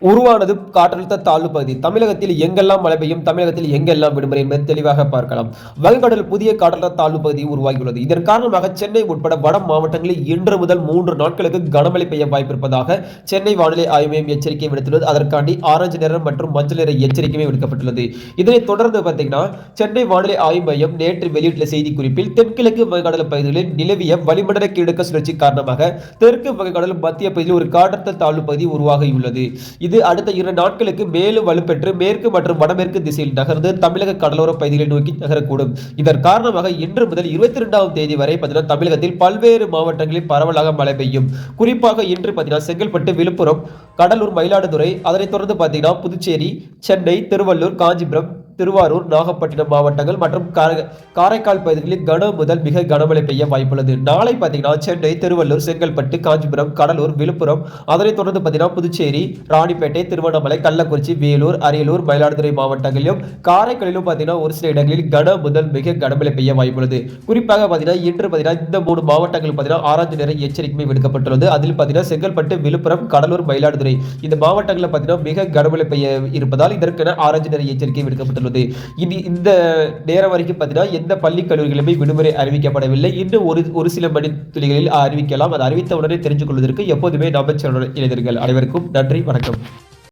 உருவானது காற்றழுத்த தாழ்வு பகுதி. தமிழகத்தில் எங்கெல்லாம் மழை பெய்யும், தமிழகத்தில் எங்கெல்லாம் விடுமுறை என்பதை தெளிவாக பார்க்கலாம். வங்கக்கடல் புதிய காற்றழுத்த தாழ்வு பகுதி உருவாகியுள்ளது. இதன் காரணமாக சென்னை உட்பட வட மாவட்டங்களில் இன்று முதல் 3 நாட்களுக்கு கனமழை பெய்ய வாய்ப்பிருப்பதாக சென்னை வானிலை ஆய்வு மையம் எச்சரிக்கை விடுத்துள்ளது. அதற்காண்டி ஆரஞ்சு நிறம் மற்றும் மஞ்சள் நிற எச்சரிக்கையுமே விடுக்கப்பட்டுள்ளது. இதனைத் தொடர்ந்து பார்த்தீங்கன்னா சென்னை வானிலை ஆய்வு மையம் நேற்று வெளியிட்டுள்ள செய்திக்குறிப்பில் தென்கிழக்கு வங்கக்கடல் பகுதிகளில் நிலவிய வளிமண்டல கீழடுக்கு சுழற்சி காரணமாக தெற்கு வங்கக்கடல் மத்திய பகுதியில் ஒரு காற்றழுத்த தாழ்வு பகுதி உருவாகியுள்ளது. இது அடுத்த 2 நாட்களுக்கு மேலும் வலுப்பெற்று மேற்கு மற்றும் வடமேற்கு திசையில் நகர்ந்து தமிழக கடலோர பகுதிகளை நோக்கி நகரக்கூடும். இதன் காரணமாக இன்று முதல் 22ஆம் தேதி வரை தமிழகத்தில் பல்வேறு மாவட்டங்களில் பரவலாக மழை பெய்யும். குறிப்பாக இன்று செங்கல்பட்டு, விழுப்புரம், கடலூர், மயிலாடுதுறை, அதனைத் தொடர்ந்து புதுச்சேரி, சென்னை, திருவள்ளூர், காஞ்சிபுரம், திருவாரூர், நாகப்பட்டினம் மாவட்டங்கள் மற்றும் காரைக்கால் பகுதிகளில் கன முதல் மிக கனமழை பெய்ய வாய்ப்புள்ளது. நாளை சென்னை, திருவள்ளூர், செங்கல்பட்டு, காஞ்சிபுரம், கடலூர், விழுப்புரம், அதனைத் தொடர்ந்து புதுச்சேரி, ராணிப்பேட்டை, திருவண்ணாமலை, கள்ளக்குறிச்சி, வேலூர், அரியலூர், மயிலாடுதுறை மாவட்டங்களிலும் காரைக்காலிலும் ஒரு சில இடங்களில் கன முதல் மிக கனமழை பெய்ய வாய்ப்புள்ளது. குறிப்பாக இன்று இந்த 3 மாவட்டங்கள் ஆரஞ்சு நிற எச்சரிக்கை விடுக்கப்பட்டுள்ளது. அதில் செங்கல்பட்டு, விழுப்புரம், கடலூர், மயிலாடுதுறை இந்த மாவட்டங்களில் மிக கனமழை பெய்ய இருப்பதால் இதற்கென ஆரஞ்சு நிற எச்சரிக்கை விடுக்கப்பட்டுள்ளது. இனி இந்த நேரம் வரைக்கும் எந்த பள்ளி கல்லூரிகளுமே விடுமுறை அறிவிக்கப்படவில்லை. இன்னும் ஒரு சில மணி துளிகளில் அறிவிக்கலாம். அது அறிவித்த உடனே தெரிஞ்சு கொள்வதற்கு எப்போதுமே நம்ம சேனல் இணைந்தீர்கள். அனைவருக்கும் நன்றி, வணக்கம்.